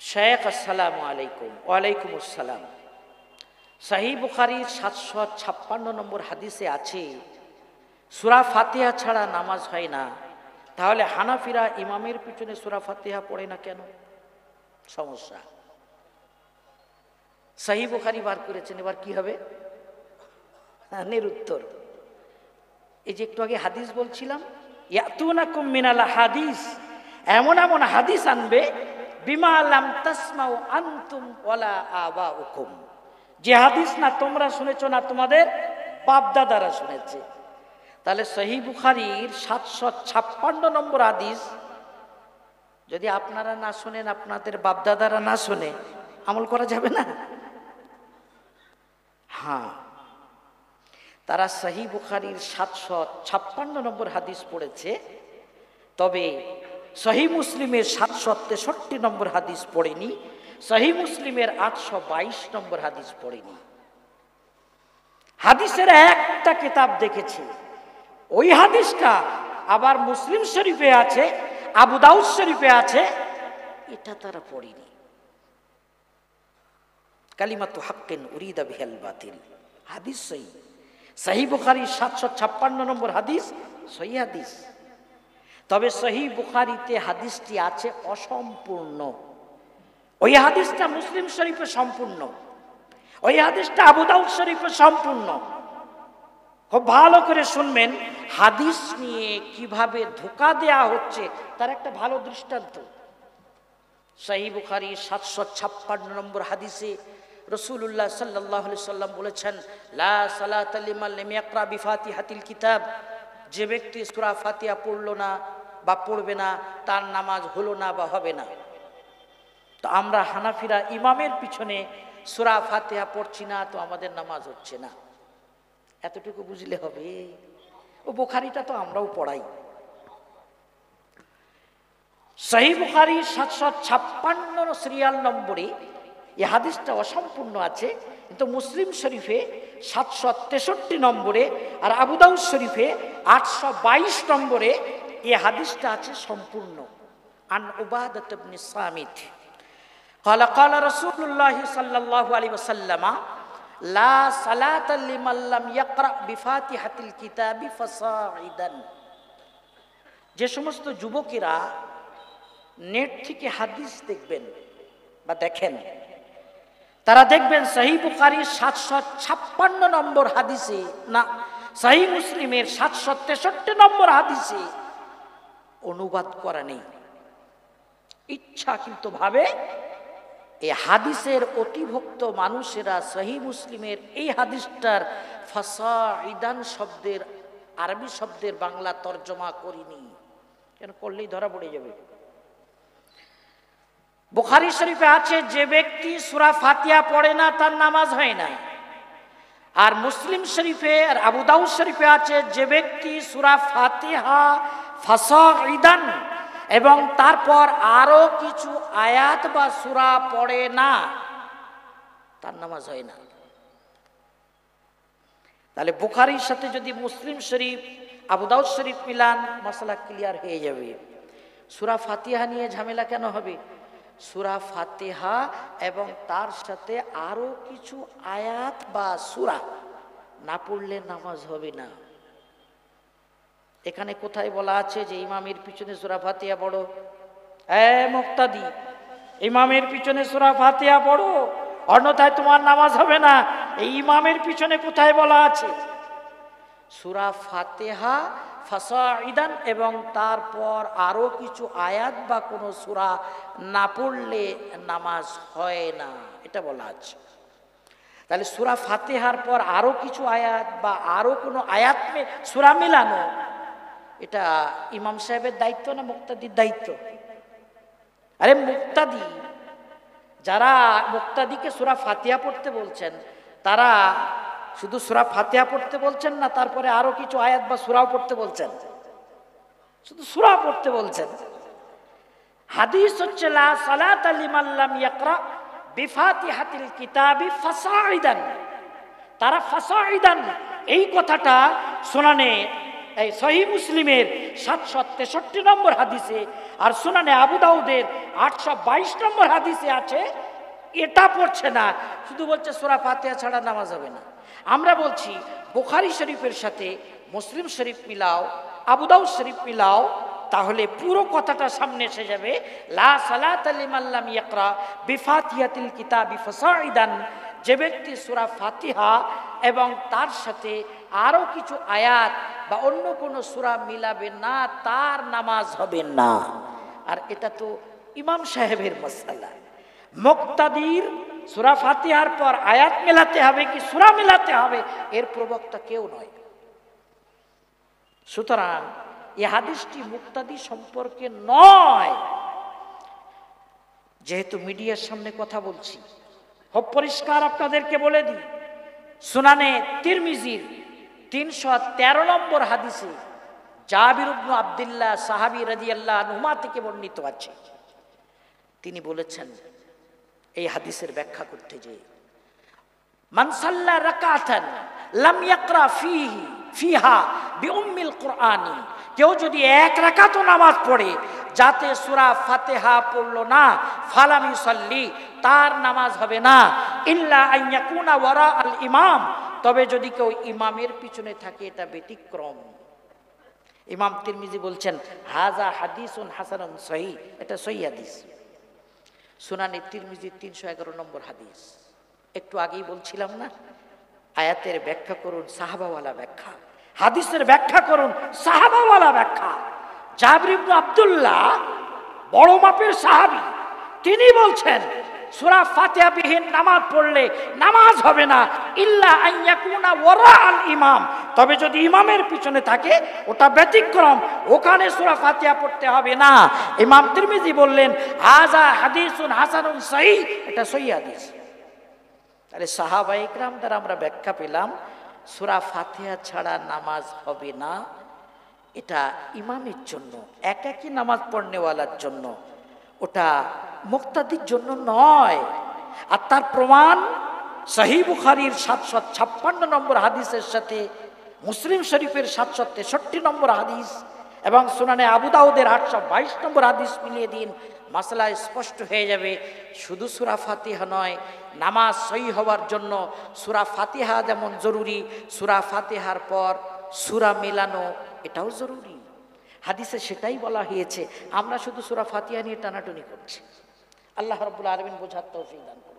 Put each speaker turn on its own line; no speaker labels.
শেখ আসসালামু আলাইকুম। ওয়ালাইকুম আসসালাম। সহিহ বুখারীর 756 নম্বর হাদিসে আছে সূরা ফাতিহা ছাড়া নামাজ হয় না। তাহলে হানাফিরা ইমামের পিছনে সূরা ফাতিহা পড়ে না কেন? সমস্যা। সহিহ বুখারী বার করেছেন, এবার কি হবে? নিরুত্তর। এই যে একটু আগে হাদিস বলছিলাম, ইয়াতুনাকুম মিনাল হাদিস, এমন এমন হাদিস আনবে বিমা লাম তাসমাউ আনতুম ওয়ালা আবাউকুম, যে হাদিস না তোমরা শুনেছো না তোমাদের বাপ দাদারা শুনেছে। তাহলে সহিহ বুখারীর 756 নম্বর হাদিস যদি আপনারা না শোনেন, আপনাদের বাপ দাদারা না শোনে, আমল করা যাবে না? হ্যাঁ, তারা সহিহ বুখারীর 756 নম্বর হাদিস পড়েছে, তবে সহিহ মুসলিমের 763 নম্বর হাদিস পড়েনি, সহিহ মুসলিমের 822 নম্বর হাদিস পড়েনি। হাদিসের একটা কিতাব দেখেছি, ওই হাদিসটা আবার মুসলিম শরীফে আছে, আবু দাউদ শরীফে আছে, এটা তারা পড়েনি। কালিমাতু হাক্কিন উরিদা বিহাল বাতিল, হাদিস সহিহ। সহিহ বুখারীর 756 নম্বর হাদিস সহিহ হাদিস, তবে সহিহ বুখারীতে হাদিসটি আছে অসম্পূর্ণ। ওই হাদিসটা মুসলিম শরীফে সম্পূর্ণ, ওই হাদিসটা আবু দাউদ শরীফে সম্পূর্ণ। খুব ভালো করে শুনবেন, হাদিস নিয়ে কিভাবে ধোঁকা দেয়া হচ্ছে তার একটা ভালো দৃষ্টান্ত। সহিহ বুখারীর 756 নম্বর হাদিসে রাসূলুল্লাহ সাল্লাল্লাহু আলাইহি সাল্লাম বলেছেন, লা সালাতা লিমান লাম ইয়াকরা বিফাতিহাতিল কিতাব, যে ব্যক্তি সূরা ফাতিহা পড়লো না বা পড়বে না, তার নামাজ হলো না বা হবে না। তো আমরা হানাফিরা ইমামের পিছনে সূরা ফাতিহা পড়ছি না, তো আমাদের নামাজ হচ্ছে না, এতটুকু বুঝলে হবে? ও বুখারীটা তো আমরাও পড়াই। সহিহ বুখারীর 756 সিরিয়াল নম্বরে এই হাদিসটা অসম্পূর্ণ আছে, কিন্তু মুসলিম শরীফে 763 নম্বরে আর আবু দাউদ শরীফে 822 নম্বরে এই হাদিসটা আছে সম্পূর্ণ। আন উবাদাত ইবনে সামিত قال قال رسول الله صلى الله عليه وسلم لا صلاة لمن لم يقرأ بفاتحة الكتاب فصاعدا। যে সমস্ত যুবকেরা নেট থেকে হাদিস দেখবেন বা দেখেন, তারা দেখবেন সহিহ বুখারীর 756 নম্বর হাদিসে না, সহিহ মুসলিমের 763 নম্বর হাদিসে অনুবাদ করা নেই। ইচ্ছাকৃতভাবে এই হাদিসের অতিভক্ত মানুষেরা সহিহ মুসলিমের এই হাদিসটার ফাসাইদান শব্দের আরবি শব্দের বাংলা তর্জমা করিনি, কেন করলেই ধরা পড়ে যাবে। বুখারী শরীফে আছে যে ব্যক্তি সূরা ফাতিহা পড়ে না তার নামাজ হয় না, আর মুসলিম শরীফে আর আবু দাউদ শরীফে আছে যে ব্যক্তি সূরা ফাতিহা ফাসাইদান এবং তারপর আরো কিছু আয়াত বা সূরা পড়ে না, তার নামাজ হয় না। তাহলে বুখারীর সাথে যদি মুসলিম শরীফ আবু দাউদ শরীফ মিলান, মাসলা ক্লিয়ার হয়ে যাবে। সূরা ফাতিহা নিয়ে ঝামেলা কেন হবে? সূরা ফাতিহা এবং তার সাথে আরো কিছু আয়াত বা সূরা না পড়লে নামাজ হবে না। এখানে কোথায় বলা আছে যে ইমামের পিছনে সূরা ফাতিহা পড়ো? মুক্তাদি, ইমামের পিছনে সূরা ফাতিহা পড়ো, অন্যথায় তোমার নামাজ হবে না। এই ইমামের পিছনে কোথায় বলা আছে? সূরা ফাতিহা ফাসাইদান এবং তারপর আরো কিছু আয়াত বা কোনো সূরা না পড়লে নামাজ হয় না, এটা বলা আছে। তাহলে সূরা ফাতিহার পর আরো কিছু আয়াত বা আরো কোনো আয়াত সূরা মিলানো, এটা ইমাম সাহেবের দায়িত্ব না মুক্তাদির দায়িত্ব? আরে মুক্তাদি, যারা মুক্তাদিকে সূরা ফাতিহা পড়তে বলছেন, তারা শুধু সূরা ফাতিহা পড়তে বলছেন না, তারপরে আরো কিছু আয়াত বা সূরাও পড়তে বলছেন? শুধু সূরা পড়তে বলছেন। হাদিস হচ্ছে লা সালাতা লিমান লাম ইয়াকরা বিফাতিহাতিল কিতাবি ফাসাইদান। তারা ফাসাইদান এই কথাটা সুনানে এই সহিহ মুসলিমের 763 নম্বর হাদিসে আর সুনানে আবু দাউদের 822 নম্বর হাদিসে আছে, এটা পড়ছে না, শুধু বলছে সূরা ফাতিহা ছাড়া নামাজ হবে না। আমরা বলছি বুখারী শরীফের সাথে মুসলিম শরীফ মিলাও, আবু দাউদ শরীফ মিলাও, তাহলে পুরো কথাটা সামনে এসে যাবে। লা সালাতা লিমান লাম ইয়াকরা বিফাতিহাতিল কিতাবি ফাসাইদান, যে ব্যক্তি সূরা ফাতিহা এবং তার সাথে আরো কিছু আয়াত বা অন্য কোনো সূরা মিলাবে না, তার নামাজ হবে না। আর এটা তো ইমাম সাহেবের মাসআলা। মুক্তাদির সূরা ফাতিহার পর আয়াত মেলাতে হবে কি সূরা মেলাতে হবে, এর প্রবক্তা কেউ নয়। সুতরাং এই হাদিসটি মুক্তাদি সম্পর্কে নয়। যেহেতু মিডিয়ার সামনে কথা বলছি, খুব পরিষ্কার আপনাদেরকে বলে দিই, সুনানে তিরমিজির 313 নম্বর হাদিসে জাবির ইবনে আব্দুল্লাহ সাহাবী রাদিয়াল্লাহু আনহুমা থেকে বর্ণিত আছে, তিনি বলেছেন এই হাদিসের ব্যাখ্যা করতে যে মান সাল্লা রাকাতান লাম ইয়াকরা ফিহা বিউম্মিল কুরআনি, কেউ যদি এক রাকাতও নামাজ পড়ে যাতে সূরা ফাতিহা পড়লো না, ফালাম ইউসাল্লি, তার নামাজ হবে না, ইল্লা আন ইয়াকুনা ওয়ারা আল ইমাম, তবে যদি কেউ ইমামের পিছনে থাকে, এটা ব্যতিক্রম। ইমাম তিরমিজি বলছেন হাযা হাদিসুন হাসানুন সহিহ, এটা সহিহ হাদিস। সুনানে তিরমিজি 311 নম্বর হাদিস। একটু আগেই বলছিলাম না, আয়াতের ব্যাখ্যা করুন সাহাবাওয়ালা ব্যাখ্যা, হাদিসের ব্যাখ্যা করুন সাহাবাওয়ালা ব্যাখ্যা। জাবির ইবনে আব্দুল্লাহ বড় মাপের সাহাবী, তিনি বলছেন সূরা ফাতিহা বিহীন নামাজ পড়লে নামাজ হবে না, ইল্লা আন ইয়াকুনা ওয়ারা আল ইমাম, তবে যদি ইমামের পিছনে থাকে ওটা ব্যতিক্রম, ওখানে সূরা ফাতিহা পড়তে হবে না। ইমাম তিরমিজি বললেন হাযা হাদিসুন হাসানুন সহিহ, এটা সহিহ হাদিস। তাহলে সাহাবায়ে ইকরাম দ্বারা আমরা ব্যাখ্যা পেলাম সূরা ফাতিহা ছাড়া নামাজ হবে না, এটা ইমামের জন্য, একাকী নামাজ পড়নেওয়ালার জন্য, ওটা মুক্তাদির জন্য নয়। আর তার প্রমাণ সহিহ বুখারীর 756 নম্বর হাদিসের সাথে মুসলিম শরীফের 763 নম্বর হাদিস এবং সুনানে আবু দাউদের 822 নম্বর হাদিস মিলিয়ে দিন, মাসলা স্পষ্ট হয়ে যাবে। শুধু সূরা ফাতিহা নয়, নামাজ সহিহ হওয়ার জন্য সূরা ফাতিহা যেমন জরুরি, সূরা ফাতিহার পর সূরা মেলানো এটাও জরুরি। হাদিসে সেটাই বলা হয়েছে, আমরা শুধু সূরা ফাতিহা নিয়ে টানাটুনি করছি। আল্লাহ রাব্বুল আলামিন বোঝার তৌফিক দান করুন।